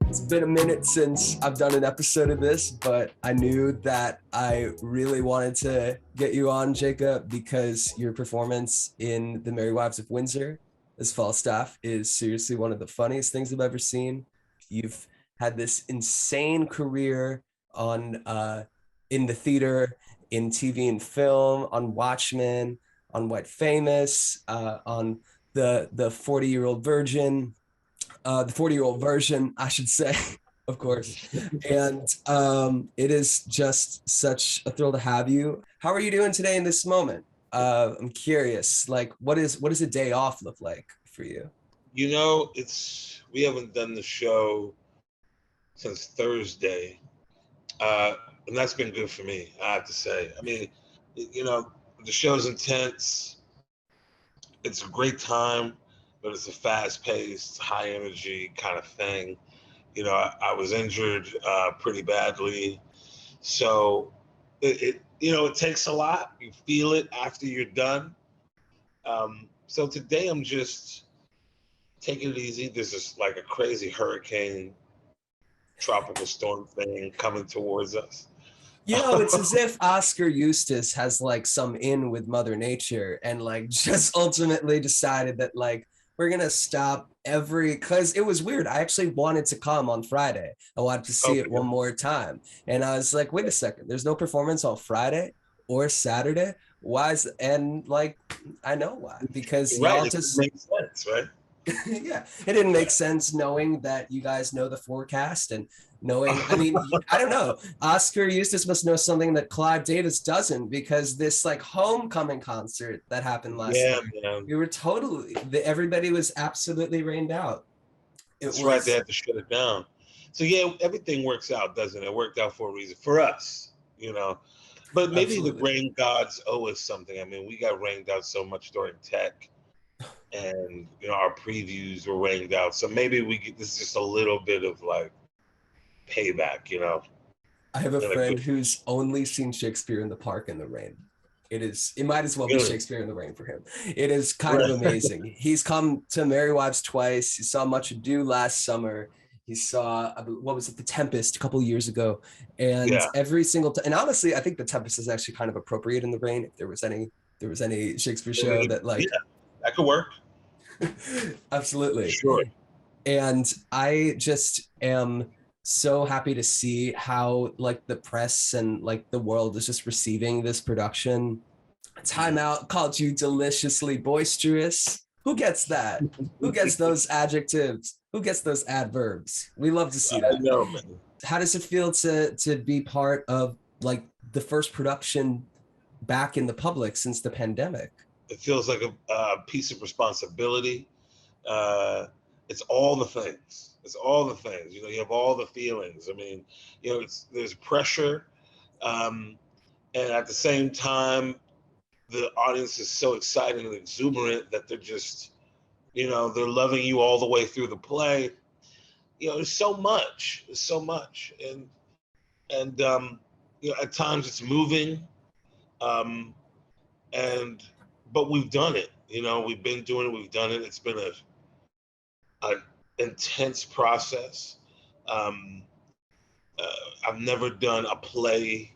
It's been a minute since I've done an episode of this, but I knew that I really wanted to get you on, Jacob, because your performance in The Merry Wives of Windsor as Falstaff is seriously one of the funniest things I've ever seen. You've had this insane career on in the theater, in TV and film, on Watchmen, on White Famous, on the 40-year-old virgin. The 40-year-old version, I should say, of course. And it is just such a thrill to have you. How are you doing today in this moment? I'm curious, like, what does a day off look like for you? You know, we haven't done the show since Thursday, and that's been good for me, I have to say. I mean, you know, the show's intense. It's a great time, but it's a fast-paced, high-energy kind of thing. You know, I was injured pretty badly, so it takes a lot. You feel it after you're done. So today I'm just taking it easy. There's just like a crazy hurricane, tropical storm thing coming towards us. You know, it's as if Oscar Eustace has like some in with Mother Nature and like just ultimately decided that like we're gonna stop because it was weird. I actually wanted to come on Friday. I wanted to see it one more time. And I was like, wait a second, there's no performance on Friday or Saturday. And like I know why. Because y'all just makes sense, right? Yeah, it didn't make sense knowing that you guys know the forecast and knowing, I mean, I don't know. Oscar Eustace must know something that Clive Davis doesn't, because this like homecoming concert that happened last year, we were everybody was absolutely rained out. That's right, they had to shut it down. So yeah, everything works out, doesn't it? It worked out for a reason, for us, you know. But maybe the rain gods owe us something. I mean, we got rained out so much during tech. And you know, our previews were rained out, so maybe this is just a little bit of like payback, you know. I have a friend who's only seen Shakespeare in the Park in the rain. It might as well be Shakespeare in the Rain for him. It is kind of amazing. He's come to Merry Wives twice. He saw Much Ado last summer. He saw, what was it, The Tempest a couple of years ago. And every single time, and honestly, I think The Tempest is actually kind of appropriate in the rain. If there was any Shakespeare show that like that could work. Absolutely. Sure. And I just am so happy to see how like the press and like the world is just receiving this production. Time Out called you deliciously boisterous. Who gets that? Who gets those adjectives? Who gets those adverbs? We love to see that. I know, man. How does it feel to be part of like the first production back in the public since the pandemic? It feels like a piece of responsibility. It's all the things. It's all the things. You know, you have all the feelings. I mean, you know, there's pressure, and at the same time, the audience is so excited and exuberant that they're just, you know, they're loving you all the way through the play. You know, there's so much. There's so much, and you know, at times it's moving, but we've done it. You know, we've been doing it. We've done it. It's been an intense process. I've never done a play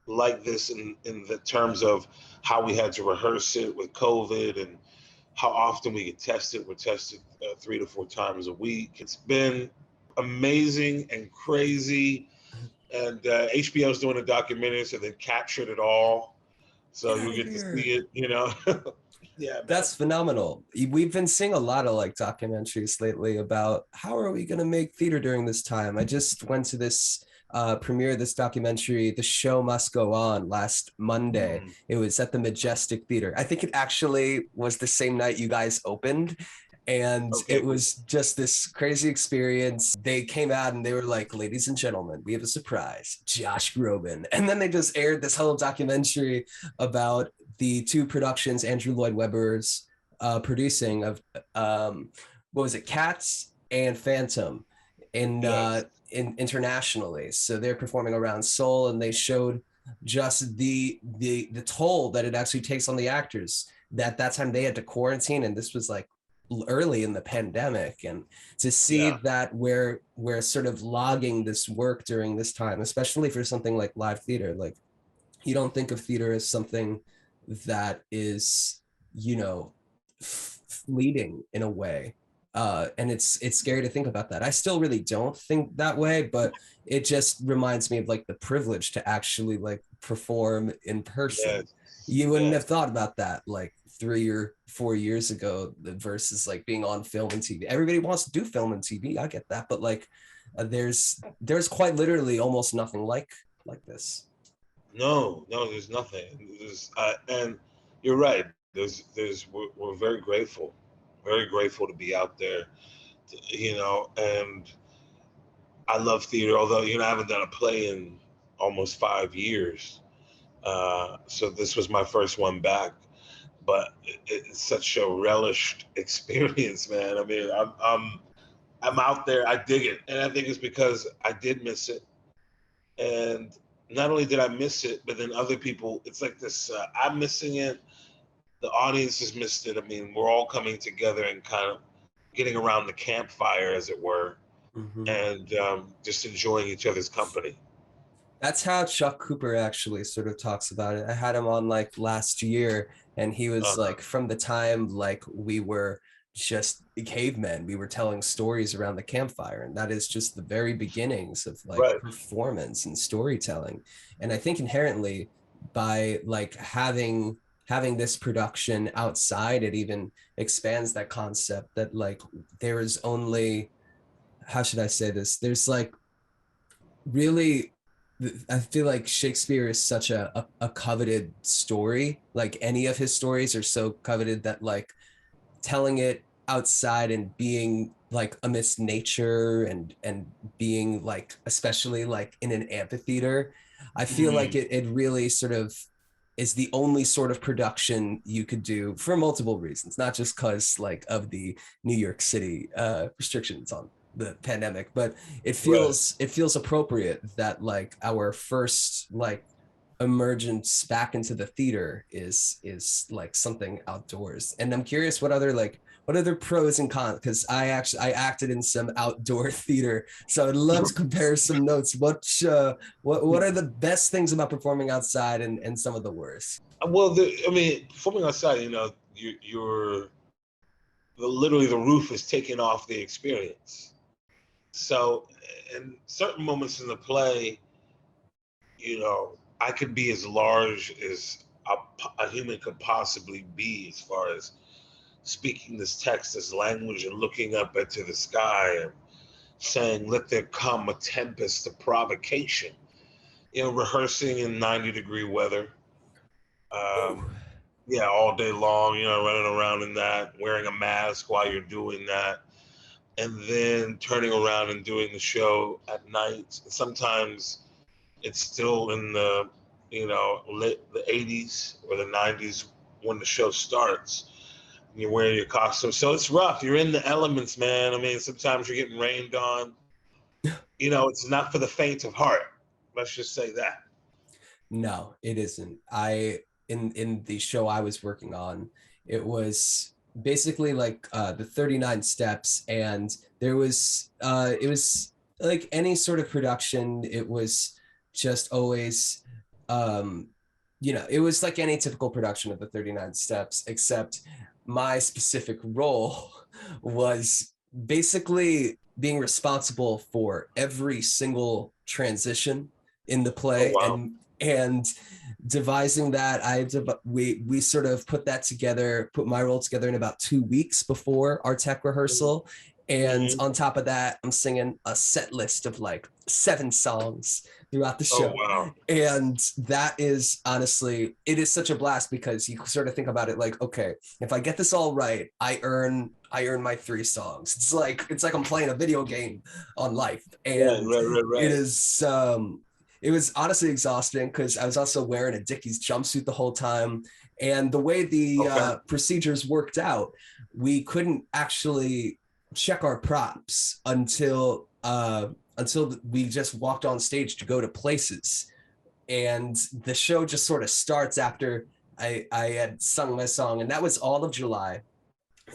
like this in the terms of how we had to rehearse it with COVID and how often we get tested. We're tested 3 to 4 times a week. It's been amazing and crazy. And HBO's doing a documentary, so they captured it all. So you get to see it, you know. Yeah, man. That's phenomenal. We've been seeing a lot of like documentaries lately about how are we going to make theater during this time. I just went to this premiere of this documentary, The Show Must Go On, last Monday. It was at the Majestic Theater. I think it actually was the same night you guys opened. And it was just this crazy experience. They came out and they were like, ladies and gentlemen, we have a surprise, Josh Groban. And then they just aired this whole documentary about the 2 productions Andrew Lloyd Webber's producing of, what was it, Cats and Phantom internationally. So they're performing around Seoul, and they showed just the toll that it actually takes on the actors. That time they had to quarantine, and this was like early in the pandemic, and to see that we're sort of logging this work during this time, especially for something like live theater. Like, you don't think of theater as something that is, you know, fleeting in a way. And it's scary to think about that. I still really don't think that way, but it just reminds me of like the privilege to actually like perform in person. You wouldn't have thought about that like 3 or 4 years ago versus like being on film and TV. Everybody wants to do film and TV. I get that, but like there's quite literally almost nothing like this. No, there's nothing. And you're right. We're very grateful to be out there, you know. And I love theater, although I haven't done a play in almost 5 years. So this was my first one back, but it's such a relished experience, man. I mean, I'm out there. I dig it, and I think it's because I did miss it, and not only did I miss it, but then other people. It's like this. I'm missing it. The audience has missed it. I mean, we're all coming together and kind of getting around the campfire, as it were, and just enjoying each other's company. That's how Chuck Cooper actually sort of talks about it. I had him on like last year, and he was like, from the time like we were just cavemen, we were telling stories around the campfire, and that is just the very beginnings of like performance and storytelling. And I think inherently by like having this production outside, it even expands that concept that like there is only, how should I say this? There's like really, I feel like Shakespeare is such a coveted story. Like any of his stories are so coveted that like telling it outside and being like amidst nature and being like, especially like in an amphitheater, I feel like it really sort of is the only sort of production you could do for multiple reasons, not just because like of the New York City restrictions on the pandemic, but it feels appropriate that like our first like emergence back into the theater is like something outdoors. And I'm curious what other pros and cons, because I acted in some outdoor theater, so I'd love to compare some notes. What are the best things about performing outside and some of the worst? Well, performing outside, you're literally the roof is taking off the experience. So, in certain moments in the play, I could be as large as a human could possibly be, as far as speaking this text, this language, and looking up into the sky and saying, "Let there come a tempest of provocation." Rehearsing in 90-degree weather. Yeah, all day long, running around in that, wearing a mask while you're doing that. And then turning around and doing the show at night. Sometimes it's still in the, the 80s or the 90s when the show starts. And you're wearing your costume. So it's rough. You're in the elements, man. I mean, sometimes you're getting rained on. It's not for the faint of heart. Let's just say that. No, it isn't. In the show I was working on, it was basically like the 39 steps, and there was it was like any sort of production. It was just always it was like any typical production of the 39 steps, except my specific role was basically being responsible for every single transition in the play. And devising that, we sort of put my role together in about 2 weeks before our tech rehearsal. And on top of that, I'm singing a set list of like 7 songs throughout the show. And that is honestly, it is such a blast, because you sort of think about it like, okay, if I get this all right, I earn my 3 songs. It's like I'm playing a video game on life. And it was honestly exhausting, because I was also wearing a Dickies jumpsuit the whole time. And the way the procedures worked out, we couldn't actually check our props until we just walked on stage to go to places. and the show just sort of starts after I had sung my song, and that was all of July.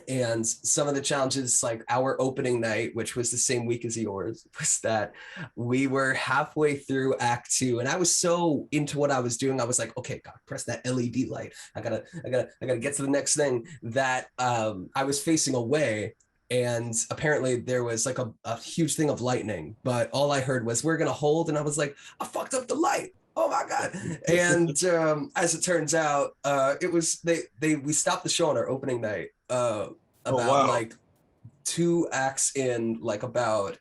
And some of the challenges, like our opening night, which was the same week as yours, was that we were halfway through Act 2, and I was so into what I was doing. I was like, okay, God, press that LED light. I gotta get to the next thing. That I was facing away, and apparently there was like a huge thing of lightning, but all I heard was we're gonna hold, and I was like, I fucked up the light. Oh my God. And as it turns out, it was we stopped the show on our opening night about like 2 acts in, like about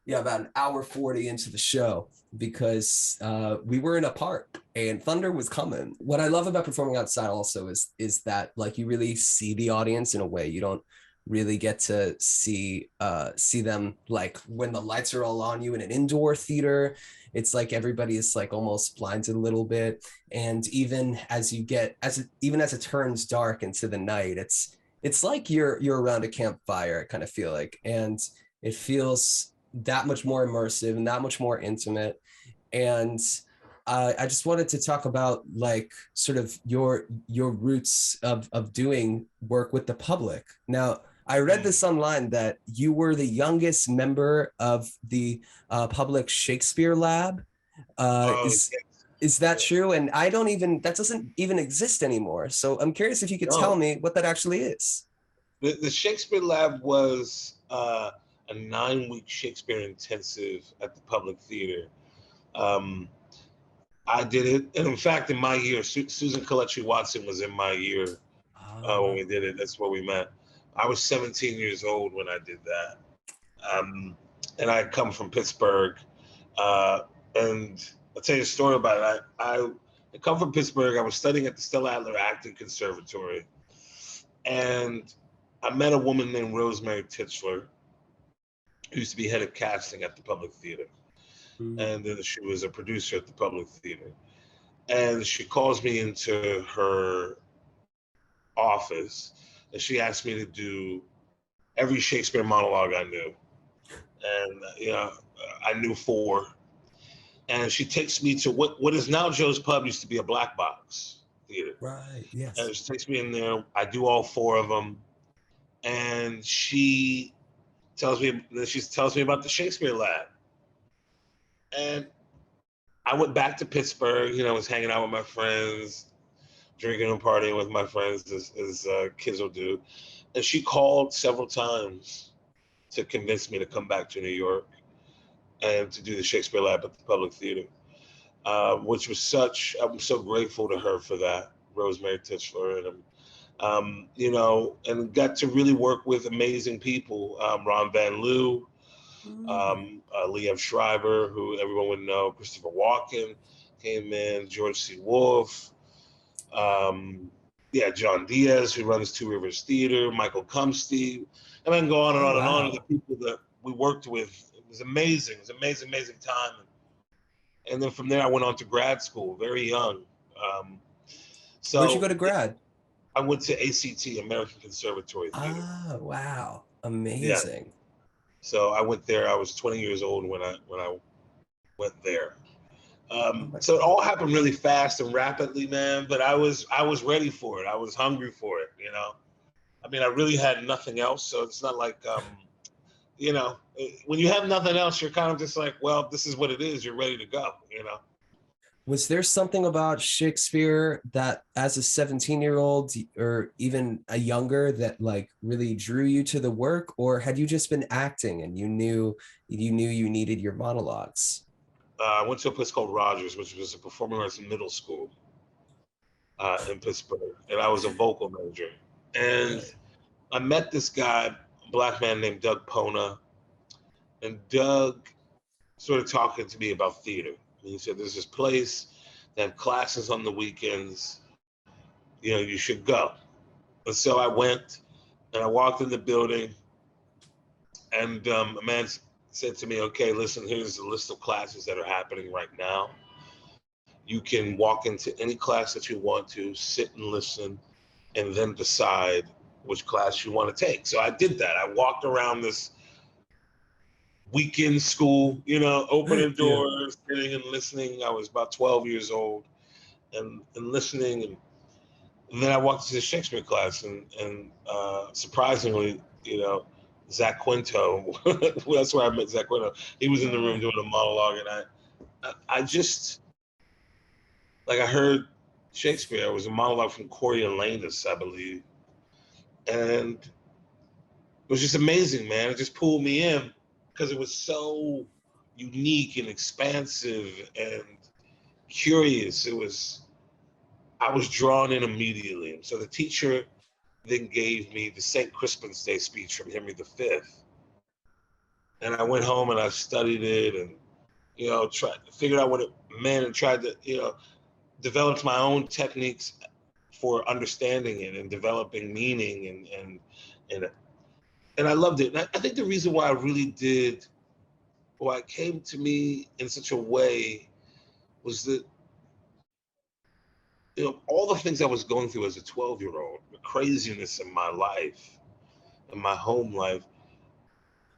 an hour 40 into the show, because we were in a park and thunder was coming. What I love about performing outside also is that like you really see the audience in a way you don't really get to see them, like when the lights are all on you in an indoor theater. It's like everybody is like almost blinded a little bit, and even as it turns dark into the night, it's like you're around a campfire, I kind of feel like, and it feels that much more immersive and that much more intimate. And I just wanted to talk about like sort of your roots of doing work with the public. Now, I read this online that you were the youngest member of the public Shakespeare Lab. Is that true? And that doesn't even exist anymore. So I'm curious if you could tell me what that actually is. The Shakespeare Lab was a 9-week Shakespeare intensive at the Public Theater. I did it, and in fact, in my year, Susan Kelechi Watson was in my year when we did it. That's where we met. I was 17 years old when I did that, and I come from Pittsburgh. And I'll tell you a story about it. I come from Pittsburgh. I was studying at the Stella Adler Acting Conservatory, and I met a woman named Rosemary Titchler, who used to be head of casting at the Public Theater. And then she was a producer at the Public Theater. And she calls me into her office, and she asked me to do every Shakespeare monologue I knew. And, I knew 4. And she takes me to what is now Joe's Pub, used to be a black box theater. Right, yes. And she takes me in there. I do all 4 of them. And she tells me about the Shakespeare Lab. And I went back to Pittsburgh, was hanging out with my friends, drinking and partying with my friends as kids will do. And she called several times to convince me to come back to New York and to do the Shakespeare Lab at the Public Theater, which was I'm so grateful to her for that, Rosemary Titchler. And, and got to really work with amazing people, Ron Van Loo, Liev Schreiber, who everyone would know, Christopher Walken came in, George C. Wolfe, John Diaz, who runs Two Rivers Theater, Michael Kumsty, and then go on and on and on. The people that we worked with, it was amazing. It was an amazing time. And then from there, I went on to grad school, very young. Where'd you go to grad? I went to ACT, American Conservatory Theater. Ah, wow, amazing. Yeah. So I went there. I was 20 years old when I went there. So it all happened really fast and rapidly, man. But I was ready for it. I was hungry for it. I mean, I really had nothing else. So it's not like, when you have nothing else, you're kind of just like, well, this is what it is. You're ready to go. Was there something about Shakespeare that as a 17-year-old or even a younger that like really drew you to the work, or had you just been acting and you knew you needed your monologues? I went to a place called Rogers, which was a performing arts middle school in Pittsburgh, and I was a vocal major. And I met this guy, a black man named Doug Pona, and Doug started talking to me about theater. He said, there's this place, they have classes on the weekends, you should go. And so I went, and I walked in the building, and a man said to me, okay, listen, here's a list of classes that are happening right now. You can walk into any class that you want to, sit and listen, and then decide which class you want to take. So I did that. I walked around this weekend school, you know, opening Yeah. doors, sitting and listening. I was about 12 years old and listening. And then I walked to the Shakespeare class and surprisingly, you know, Zach Quinto, that's where I met Zach Quinto. He was in the room doing a monologue, and I just, like, I heard Shakespeare. It was a monologue from Coriolanus, I believe. And it was just amazing, man. It just pulled me in because it was so unique and expansive and curious. I was drawn in immediately. So the teacher then gave me the St. Crispin's Day speech from Henry V. And I went home and I studied it and, you know, figured out what it meant and tried to, you know, developed my own techniques for understanding it and developing meaning and I loved it. And I think the reason why it came to me in such a way was that, you know, all the things I was going through as a 12-year-old, the craziness in my life, in my home life,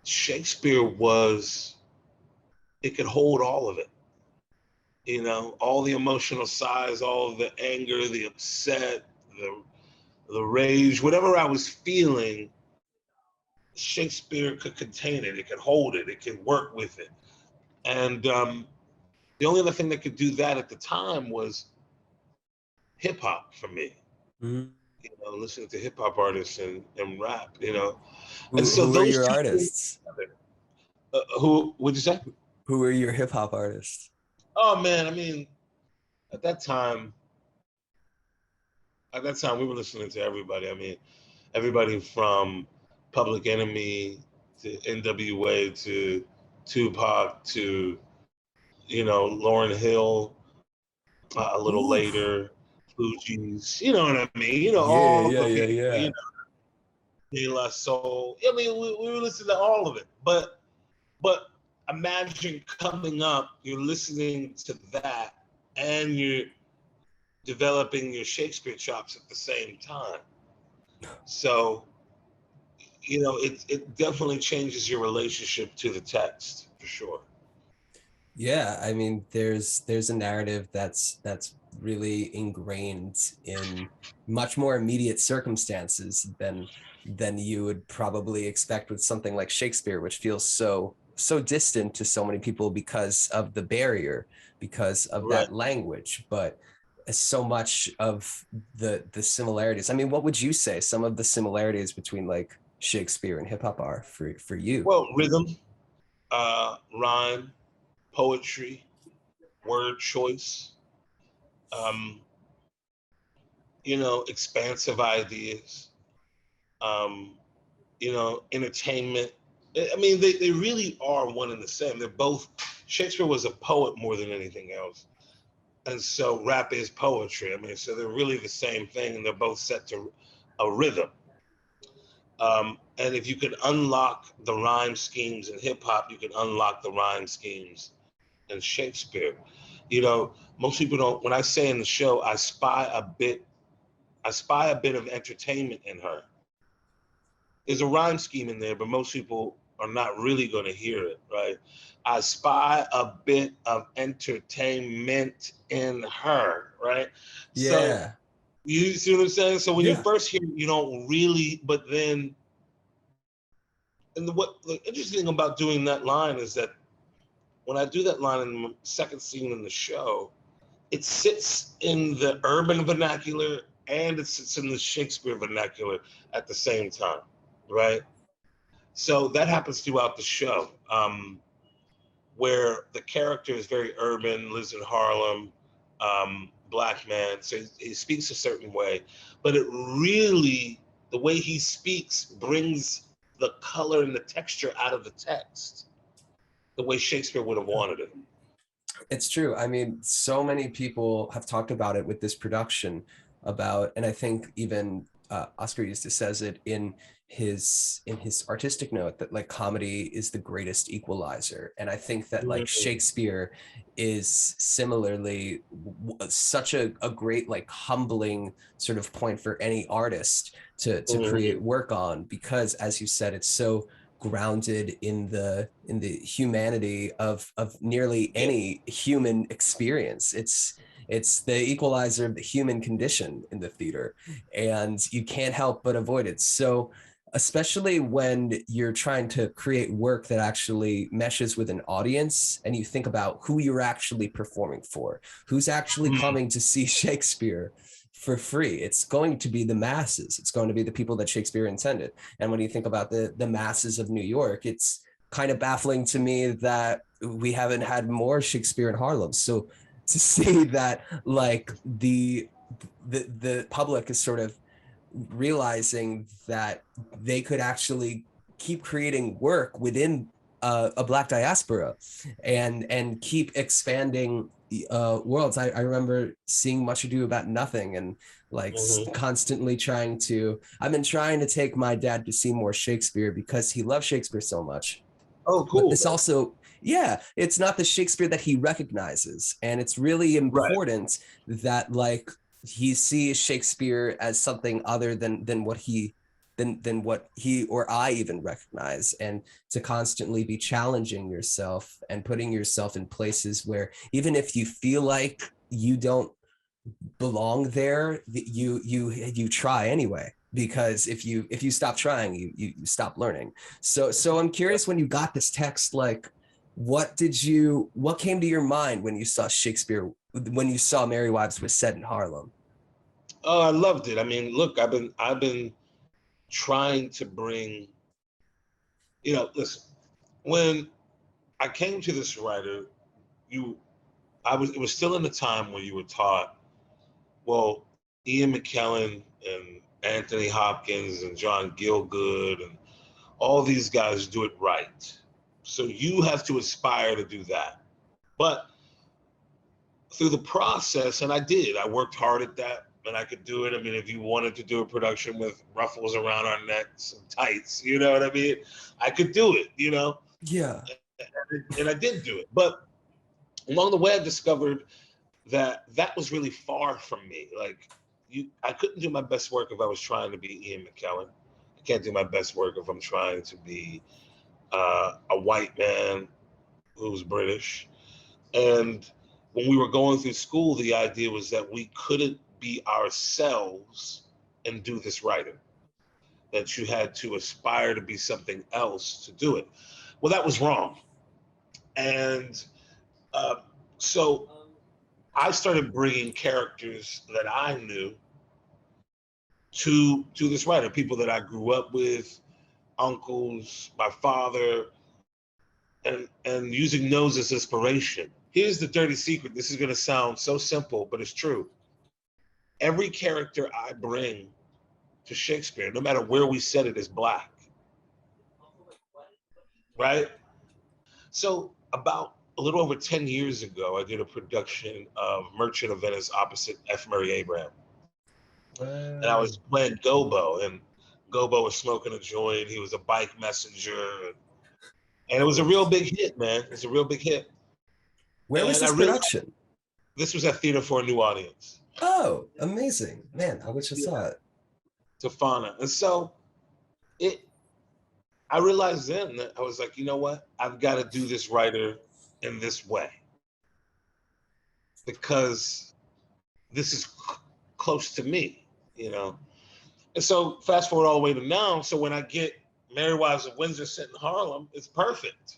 Shakespeare it could hold all of it. You know, all the emotional sides, all of the anger, the upset, the rage, whatever I was feeling, Shakespeare could contain it. It could hold it. It could work with it. And the only other thing that could do that at the time was hip hop for me. Mm-hmm. You know, listening to hip hop artists and rap. You know, and so Who are those your two artists? things, who would you say? Who are your hip hop artists? Oh man, I mean, at that time we were listening to everybody. I mean, everybody from Public Enemy to NWA to Tupac to, you know, Lauryn Hill, a little Oof. later, Fugees, you know what I mean? You know, Yeah, all yeah, the yeah, people, you yeah. know, De La Soul. I mean, we were listening to all of it. But imagine coming up, you're listening to that, and you're developing your Shakespeare chops at the same time. So, you know, it definitely changes your relationship to the text for sure. Yeah, I mean, there's a narrative that's really ingrained in much more immediate circumstances than you would probably expect with something like Shakespeare, which feels so distant to so many people because of the barrier, because of Right. that language. But so much of the similarities. I mean, what would you say some of the similarities between like Shakespeare and hip hop are for you? Well, rhythm, rhyme, poetry, word choice, um, you know, expansive ideas, um, you know, entertainment. I mean, they really are one and the same. They're both, Shakespeare was a poet more than anything else. And so rap is poetry. I mean, so they're really the same thing and they're both set to a rhythm. And if you could unlock the rhyme schemes in hip hop, you can unlock the rhyme schemes in Shakespeare. You know, most people don't, when I say in the show, I spy a bit of entertainment in her. There's a rhyme scheme in there, but most people are not really going to hear it, right? I spy a bit of entertainment in her, right? So Yeah. you see what I'm saying? So when you Yeah. first hear it, you don't really, but then, and what the interesting thing about doing that line is that when I do that line in the second scene in the show, it sits in the urban vernacular and it sits in the Shakespeare vernacular at the same time, right? So that happens throughout the show, where the character is very urban, lives in Harlem, black man, so he speaks a certain way, but it really, the way he speaks brings the color and the texture out of the text, the way Shakespeare would have wanted it. It's true. I mean, so many people have talked about it with this production about, and I think even Oscar Eustis says it in his artistic note that like comedy is the greatest equalizer. And I think that like Shakespeare is similarly such a great like humbling sort of point for any artist to create work on, because as you said, it's so grounded in the humanity of nearly any human experience. It's the equalizer of the human condition in the theater, and you can't help but avoid it. So especially when you're trying to create work that actually meshes with an audience, and you think about who you're actually performing for, who's actually coming to see Shakespeare for free. It's going to be the masses. It's going to be the people that Shakespeare intended. And when you think about the masses of New York, it's kind of baffling to me that we haven't had more Shakespeare in Harlem. So to see that, like, the public is sort of realizing that they could actually keep creating work within a Black diaspora and keep expanding worlds. I remember seeing Much Ado About Nothing and like constantly I've been trying to take my dad to see more Shakespeare because he loves Shakespeare so much. Oh, cool. But this also, yeah, it's not the Shakespeare that he recognizes. And it's really important that like he sees Shakespeare as something other than what he or I even recognize, and to constantly be challenging yourself and putting yourself in places where even if you feel like you don't belong there, you try anyway, because if you stop trying, you stop learning. So I'm curious, when you got this text, like what came to your mind when you saw Shakespeare, when you saw Merry Wives was set in Harlem? Oh, I loved it. I mean, look, I've been trying to bring, listen, when I came to this writer, it was still in the time where you were taught, well, Ian McKellen and Anthony Hopkins and John Gielgud and all these guys do it right. So you have to aspire to do that. But through the process, and I worked hard at that, and I could do it. I mean, if you wanted to do a production with ruffles around our necks and tights, you know what I mean? I could do it, Yeah. And I did do it. But along the way, I discovered that was really far from me. Like, I couldn't do my best work if I was trying to be Ian McKellen. I can't do my best work if I'm trying to be a white man who's British. And when we were going through school, the idea was that we couldn't be ourselves and do this writer, that you had to aspire to be something else to do it. Well, that was wrong. And so I started bringing characters that I knew to this writer, people that I grew up with, uncles, my father, and using those as inspiration. Here's the dirty secret. This is going to sound so simple, but it's true. Every character I bring to Shakespeare, no matter where we set it, is Black. Right? So about a little over 10 years ago, I did a production of Merchant of Venice opposite F. Murray Abraham. And I was playing Gobo, and Gobo was smoking a joint. He was a bike messenger. And it was a real big hit, man. It was a real big hit. Where was this production? This was at Theater for a New Audience. Oh, amazing. Man, I wish I saw it. Tafana. And so I realized then that I was like, you know what? I've got to do this writer in this way, because this is close to me, And so fast forward all the way to now. So when I get Merry Wives of Windsor set in Harlem, it's perfect.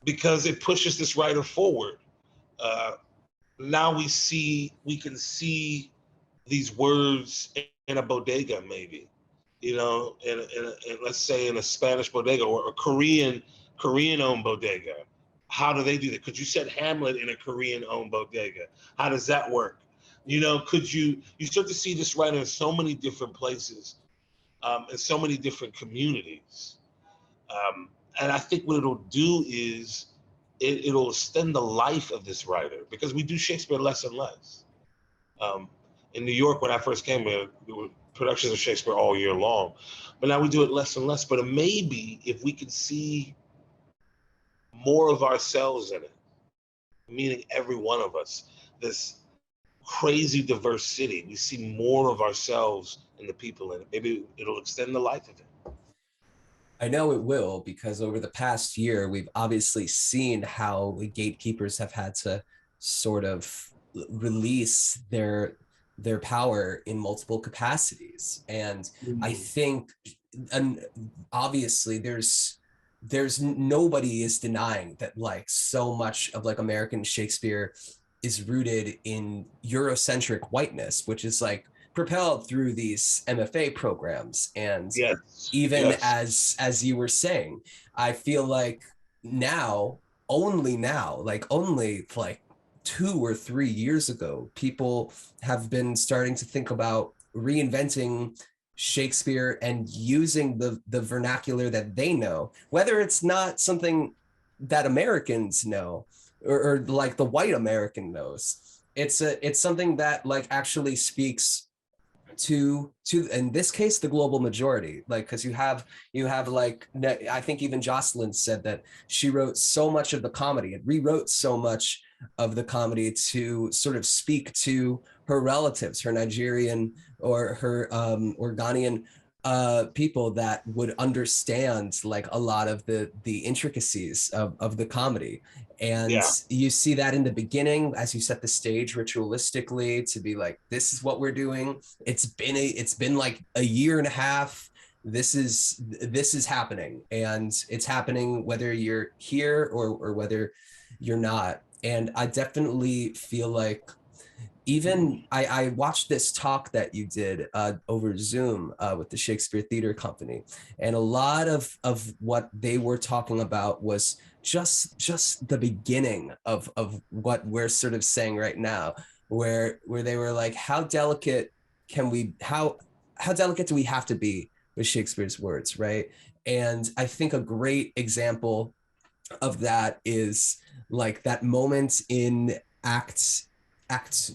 Because it pushes this writer forward. Now we can see these words in a bodega, maybe, in let's say in a Spanish bodega or a Korean-owned bodega. How do they do that? Could you set Hamlet in a Korean-owned bodega? How does that work? Could you start to see this writer in so many different places, in so many different communities. And I think what it'll do is it'll extend the life of this writer, because we do Shakespeare less and less. In New York, when I first came here, there were productions of Shakespeare all year long, but now we do it less and less. But maybe if we could see more of ourselves in it, meaning every one of us, this crazy diverse city, we see more of ourselves in the people in it. Maybe it'll extend the life of it. I know it will, because over the past year, we've obviously seen how the gatekeepers have had to sort of release their power in multiple capacities. And I think, and obviously there's nobody is denying that like so much of like American Shakespeare is rooted in Eurocentric whiteness, which is like propelled through these MFA programs. And Yes, even yes. as you were saying, I feel like now, like only like 2 or 3 years ago, people have been starting to think about reinventing Shakespeare and using the vernacular that they know, whether it's not something that Americans know, or like the white American knows. It's something that like actually speaks to in this case the global majority, like because you have like, I think even Jocelyn said that she wrote so much of the comedy and rewrote so much of the comedy to sort of speak to her relatives, her Nigerian or her or Ghanaian people that would understand like a lot of the intricacies of the comedy. And Yeah. you see that in the beginning as you set the stage ritualistically to be like, this is what we're doing. It's been like a year and a half. This is happening, and it's happening whether you're here or whether you're not. And I definitely feel like, even I watched this talk that you did over Zoom with the Shakespeare Theater Company, and a lot of what they were talking about was just the beginning of what we're sort of saying right now, where they were like, how delicate can we how delicate do we have to be with Shakespeare's words, right? And I think a great example of that is like that moment in act act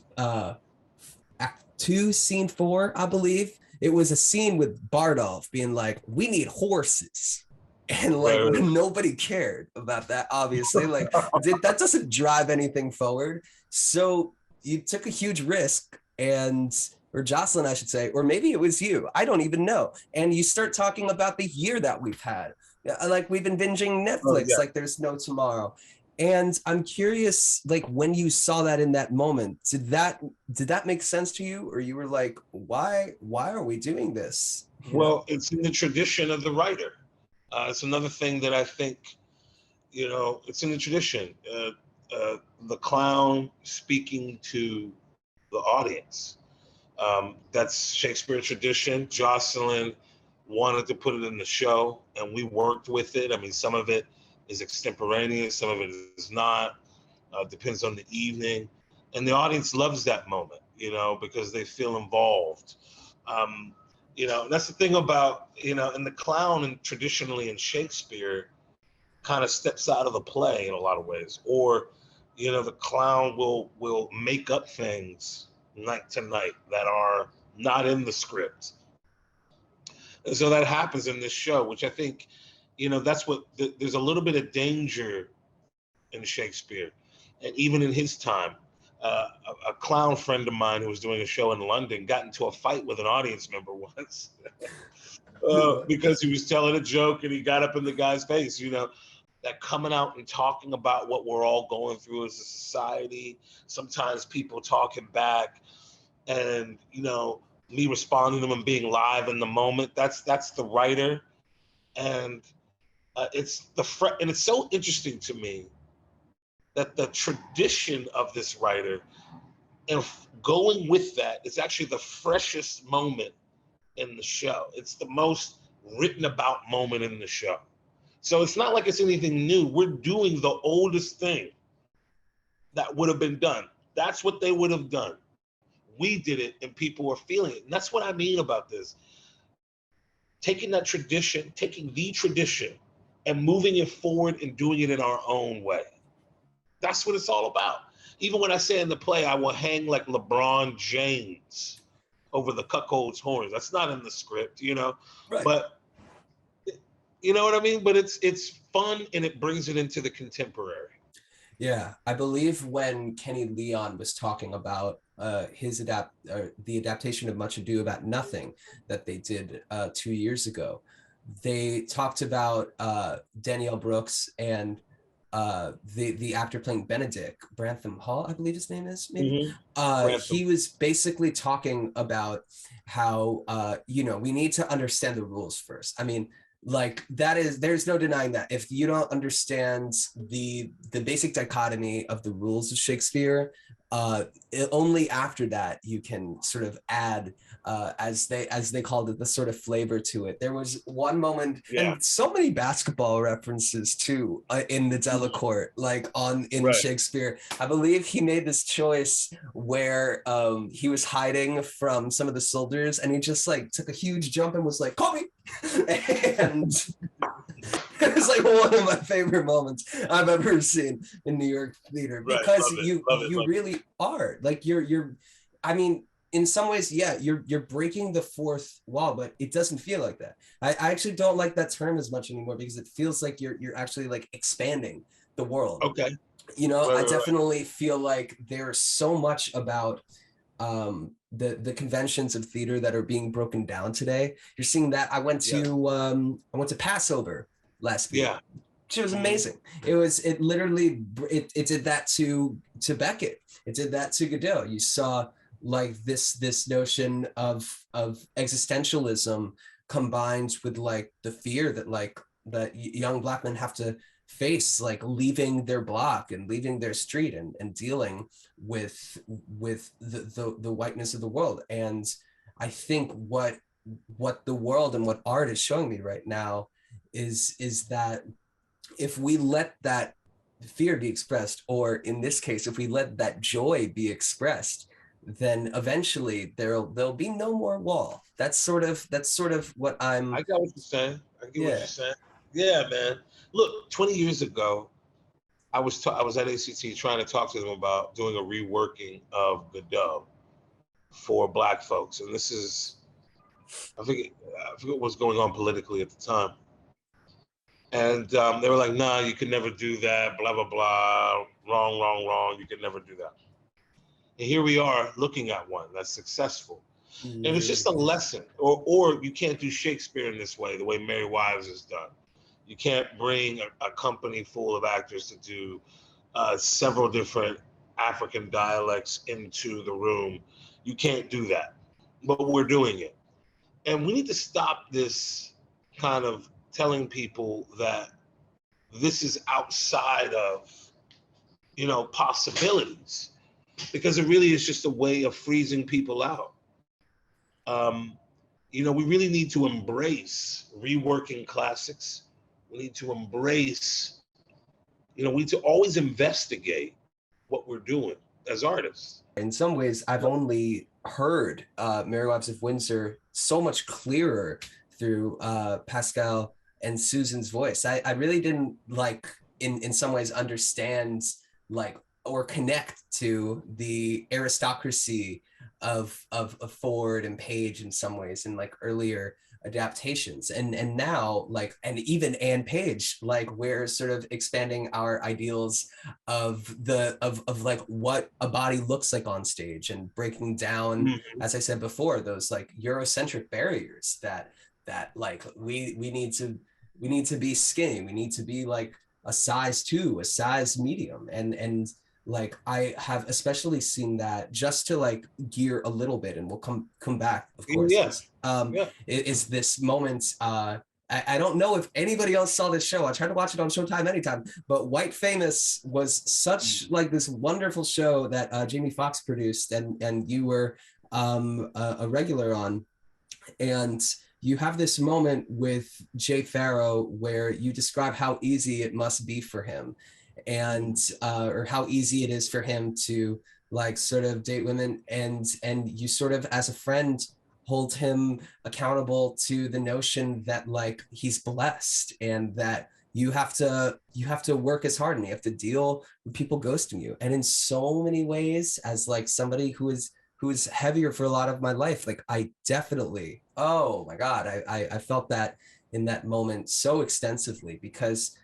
2 scene 4, I believe. It was a scene with Bardolph being like, we need horses, and like Right. nobody cared about that, obviously. Like that doesn't drive anything forward. So you took a huge risk, and or Jocelyn, I should say, or maybe it was you, I don't even know, and you start talking about the year that we've had. Like we've been binging Oh Netflix yeah. like there's no tomorrow. And I'm curious, like when you saw that in that moment, did that make sense to you, or you were like, why are we doing this? You know? Well, it's in the tradition of the writer. It's another thing that I think, it's in the tradition. The clown speaking to the audience. That's Shakespeare tradition. Jocelyn wanted to put it in the show, and we worked with it. I mean, some of it is extemporaneous, some of it is not. Depends on the evening, and the audience loves that moment, because they feel involved. Um, that's the thing about, and the clown, and traditionally in Shakespeare, kind of steps out of the play in a lot of ways, or the clown will make up things night to night that are not in the script. And so that happens in this show, which I think, that's what there's a little bit of danger in Shakespeare. And even in his time, a clown friend of mine who was doing a show in London got into a fight with an audience member once because he was telling a joke and he got up in the guy's face. That coming out and talking about what we're all going through as a society, sometimes people talking back, and me responding to them and being live in the moment. That's the writer. And and it's so interesting to me that the tradition of this writer, and going with that, it's actually the freshest moment in the show. It's the most written about moment in the show. So it's not like it's anything new. We're doing the oldest thing that would have been done. That's what they would have done. We did it, and people were feeling it. And that's what I mean about this. Taking that tradition, taking the tradition, and moving it forward and doing it in our own way. That's what it's all about. Even when I say in the play, I will hang like LeBron James over the cuckold's horns. That's not in the script, Right. But you know what I mean? But it's fun, and it brings it into the contemporary. Yeah, I believe when Kenny Leon was talking about the adaptation of Much Ado About Nothing that they did 2 years ago, they talked about Danielle Brooks and the actor playing Benedict, Brantham Hall, I believe his name is, maybe. He was basically talking about how we need to understand the rules first. I mean, like there's no denying that if you don't understand the basic dichotomy of the rules of Shakespeare, only after that you can sort of add as they called it, the sort of flavor to it. There was one moment, and so many basketball references too in the Delacorte, like in Shakespeare. I believe he made this choice where he was hiding from some of the soldiers, and he just like took a huge jump and was like, "Kobe," and it was like one of my favorite moments I've ever seen in New York theater, because you really are like you're. I mean, in some ways, yeah, you're breaking the fourth wall, but it doesn't feel like that. I actually don't like that term as much anymore, because it feels like you're actually like expanding the world. Okay. I definitely feel like there's so much about the conventions of theater that are being broken down today. You're seeing that. I went to Passover last week. Yeah. She was amazing. It literally did that to Beckett. It did that to Godot. You saw like this notion of existentialism combined with like the fear that young Black men have to face, like leaving their block and leaving their street and dealing with the whiteness of the world. And I think what the world and what art is showing me right now is that if we let that fear be expressed, or in this case, if we let that joy be expressed, then eventually there'll be no more wall. That's sort of what I got what you're saying. I get what you're saying. Yeah, man. Look, 20 years ago, I was at ACT trying to talk to them about doing a reworking of Godot for Black folks, and this is, I forget what was going on politically at the time. And they were like, "Nah, you could never do that. Blah blah blah. Wrong. You could never do that." And here we are looking at one that's successful. And it's just a lesson. Or you can't do Shakespeare in this way, the way Merry Wives is done. You can't bring a company full of actors to do several different African dialects into the room. You can't do that. But we're doing it. And we need to stop this kind of telling people that this is outside of, possibilities, because it really is just a way of freezing people out. We really need to embrace reworking classics. We need to embrace, we need to always investigate what we're doing as artists. In some ways, I've only heard Merry Wives of Windsor so much clearer through Pascal and Susan's voice. I really didn't in some ways understand or connect to the aristocracy of Ford and Page in some ways in earlier adaptations, and now and even Anne Page, we're sort of expanding our ideals of what a body looks like on stage, and breaking down, as I said before, those Eurocentric barriers that we need to be skinny, we need to be a size 2, a size medium, and I have especially seen that, just to gear a little bit, and we'll come back, of course. Is this moment, I don't know if anybody else saw this show. I tried to watch it on Showtime anytime, but White Famous was such this wonderful show that Jamie Foxx produced, and you were a regular on, and you have this moment with Jay Farrow where you describe how easy it must be for him, and or how easy it is for him to sort of date women, and you sort of, as a friend, hold him accountable to the notion that he's blessed, and that you have to work as hard, and you have to deal with people ghosting you. And in so many ways, as somebody who is heavier for a lot of my life, I definitely, oh my God, I felt that in that moment so extensively, because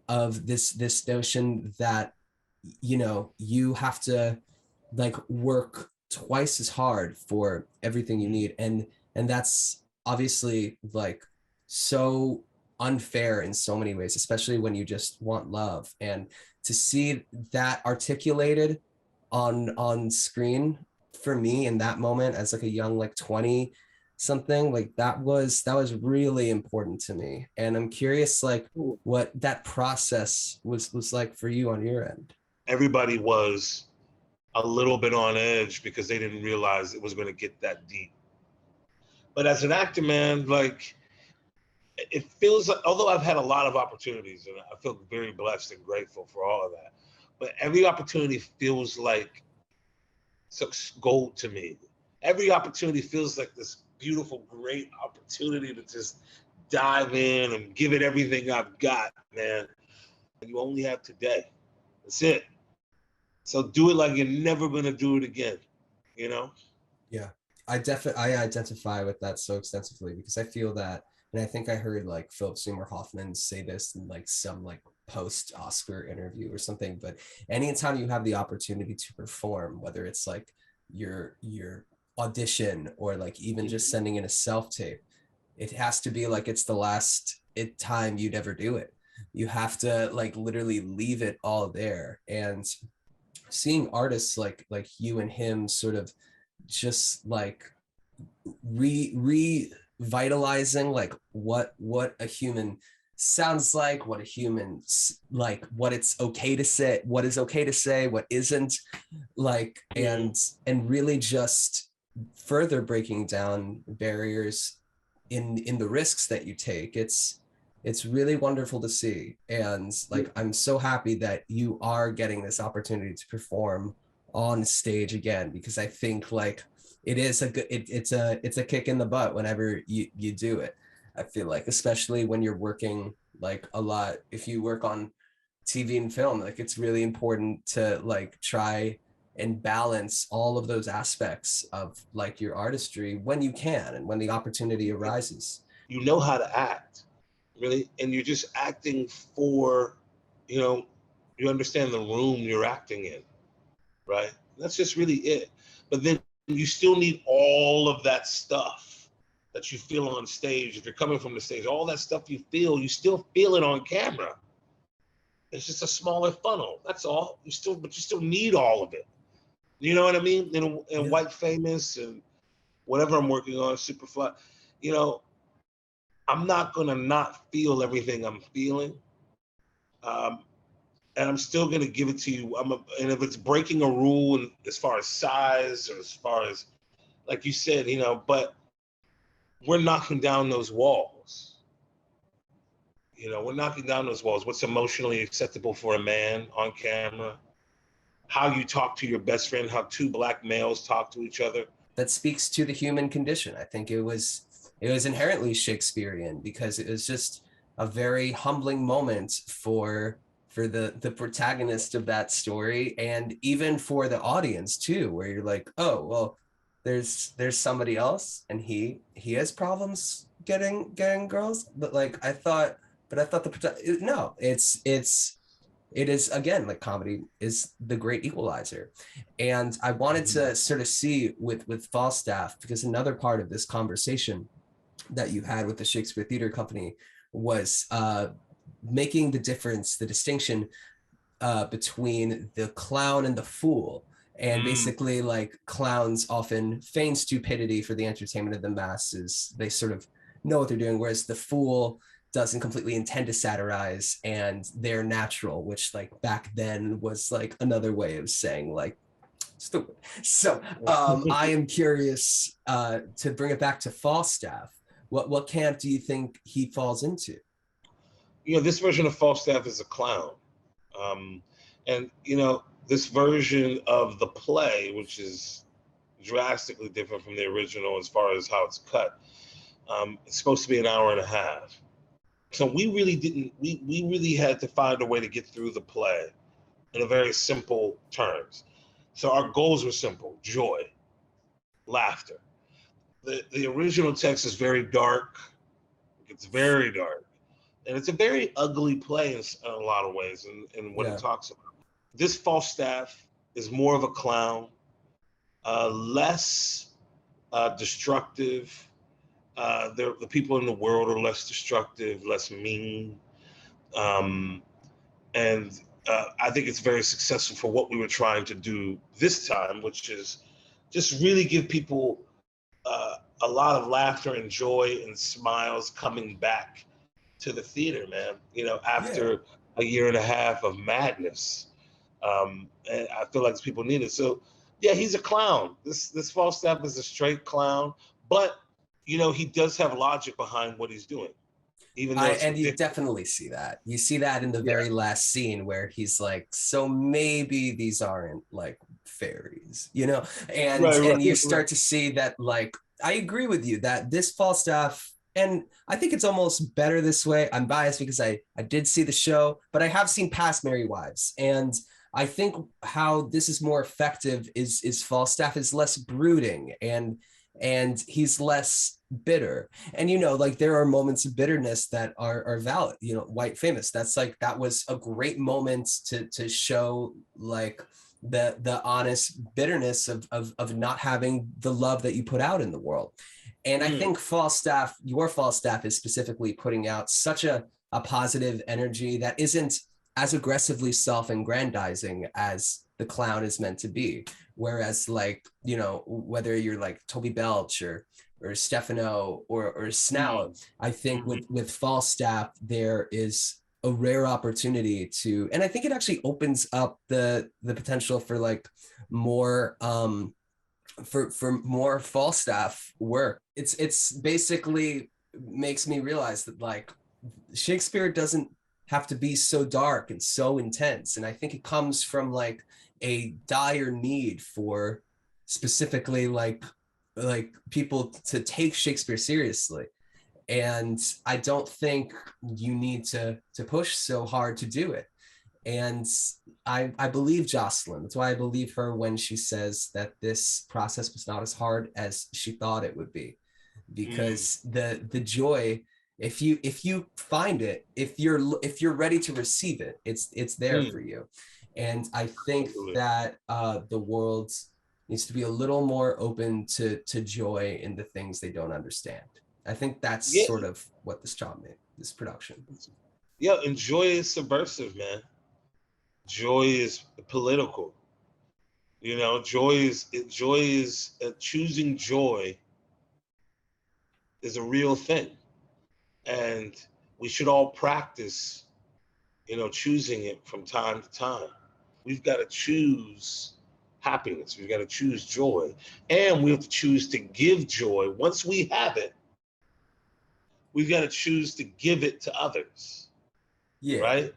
of this notion that you have to work twice as hard for everything you need, and that's obviously so unfair in so many ways, especially when you just want love. And to see that articulated on screen for me in that moment as like a young, like 20 something, like that was really important to me. And I'm curious like what that process was like for you on your end. Everybody was a little bit on edge because they didn't realize it was going to get that deep. But as an actor, man, like, it feels like, although I've had a lot of opportunities and I feel very blessed and grateful for all of that, but every opportunity feels like gold to me. Every opportunity feels like this beautiful, great opportunity to just dive in and give it everything I've got, man. You only have today. That's it. So do it like you're never gonna do it again, you know? Yeah, I identify with that so extensively because I feel that, and I think I heard like Philip Seymour Hoffman say this in like some like post Oscar interview or something. But anytime you have the opportunity to perform, whether it's like your audition or like even just sending in a self tape, it has to be like it's the last time you'd ever do it. You have to like literally leave it all there. And seeing artists like you and him sort of just like revitalizing like what a human sounds like, what a human like, what it's okay to say, what is okay to say, what isn't, like, and really just further breaking down barriers in the risks that you take. It's really wonderful to see. And like, I'm so happy that you are getting this opportunity to perform on stage again, because I think like it is a good, it's a kick in the butt whenever you do it. I feel like, especially when you're working like a lot, if you work on TV and film, like it's really important to like try and balance all of those aspects of like your artistry when you can and when the opportunity arises. You know how to act, really, and you're just acting for, you know, you understand the room you're acting in, right? That's just really it. But then you still need all of that stuff that you feel on stage. If you're coming from the stage, all that stuff you feel, you still feel it on camera. It's just a smaller funnel. That's all. But you still need all of it. You know what I mean? And White Famous and whatever I'm working on, SuperFly, you know, I'm not gonna not feel everything I'm feeling. And I'm still gonna give it to you. And if it's breaking a rule, and as far as size or as far as, like you said, you know, but we're knocking down those walls. You know, we're knocking down those walls. What's emotionally acceptable for a man on camera? How you talk to your best friend? How two black males talk to each other? That speaks to the human condition. I think it was inherently Shakespearean, because it was just a very humbling moment for the protagonist of that story, and even for the audience too, where you're like, oh well, there's somebody else and he has problems getting girls. But like I thought the no, it is, again, like comedy is the great equalizer. And I wanted to sort of see with Falstaff, because another part of this conversation that you had with the Shakespeare Theater Company was making the difference, the distinction between the clown and the fool. And basically, like, clowns often feign stupidity for the entertainment of the masses. They sort of know what they're doing, whereas the fool doesn't completely intend to satirize, and they're natural, which like back then was like another way of saying like stupid. So I am curious to bring it back to Falstaff. What camp do you think he falls into? You know, this version of Falstaff is a clown. And, you know, this version of the play, which is drastically different from the original as far as how it's cut, it's supposed to be an hour and a half. So we really had to find a way to get through the play in a very simple terms. So our goals were simple: joy, laughter. The original text is very dark. It's very dark. And it's a very ugly play in a lot of ways in what it talks about. This Falstaff is more of a clown, less destructive, The people in the world are less destructive, less mean. And I think it's very successful for what we were trying to do this time, which is just really give people a lot of laughter and joy and smiles coming back to the theater, man. You know, after a year and a half of madness. And I feel like people need it. So, yeah, he's a clown. This Falstaff is a straight clown, but you know, he does have logic behind what he's doing. Even though and you definitely see that. You see that in the very last scene where he's like, so maybe these aren't like fairies, you know? And you start to see that, like, I agree with you that this Falstaff, and I think it's almost better this way. I'm biased because I did see the show, but I have seen past Merry Wives. And I think how this is more effective is Falstaff is less brooding and he's less bitter. And, you know, like there are moments of bitterness that are valid, you know, White Famous. That's like, that was a great moment to show like the honest bitterness of not having the love that you put out in the world. And I think Falstaff, your Falstaff is specifically putting out such a positive energy that isn't as aggressively self-aggrandizing as the clown is meant to be. Whereas, like, you know, whether you're like Toby Belch or Stefano or Snout, I think with Falstaff, there is a rare opportunity to, and I think it actually opens up the potential for like more for more Falstaff work. It's basically makes me realize that like Shakespeare doesn't have to be so dark and so intense. And I think it comes from like a dire need for specifically like people to take Shakespeare seriously. And I don't think you need to push so hard to do it. And I believe Jocelyn. That's why I believe her when she says that this process was not as hard as she thought it would be, because the joy, if you find it, if you're ready to receive it, it's there for you. And I think that the world needs to be a little more open to joy in the things they don't understand. I think that's sort of what this job made, this production. Yeah, and joy is subversive, man. Joy is political. You know, joy is choosing joy is a real thing. And we should all practice, you know, choosing it from time to time. We've got to choose happiness. We've got to choose joy. And we have to choose to give joy. Once we have it, we've got to choose to give it to others. Yeah. Right?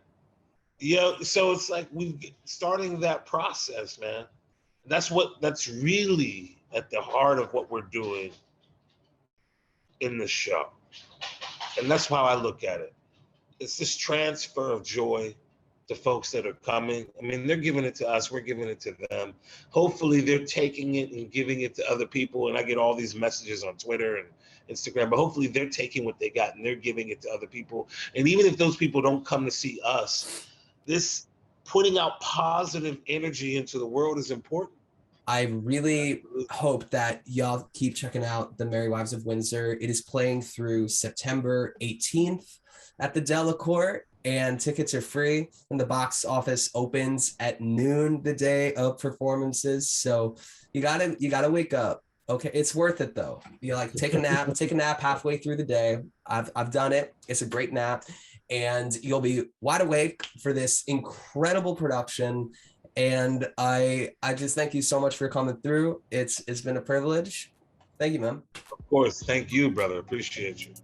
Yeah. So it's like starting that process, man. That's really at the heart of what we're doing in the show. And that's how I look at it. It's this transfer of joy to folks that are coming. I mean, they're giving it to us, we're giving it to them. Hopefully they're taking it and giving it to other people. And I get all these messages on Twitter and Instagram, but hopefully they're taking what they got and they're giving it to other people. And even if those people don't come to see us, this putting out positive energy into the world is important. I really hope that y'all keep checking out the Merry Wives of Windsor. It is playing through September 18th at the Delacorte, and tickets are free. And the box office opens at noon the day of performances. So you gotta wake up. Okay, it's worth it though. You like take a nap halfway through the day. I've done it. It's a great nap, and you'll be wide awake for this incredible production. And I just thank you so much for coming through. It's been a privilege. Thank you, man. Of course. Thank you, brother. Appreciate you.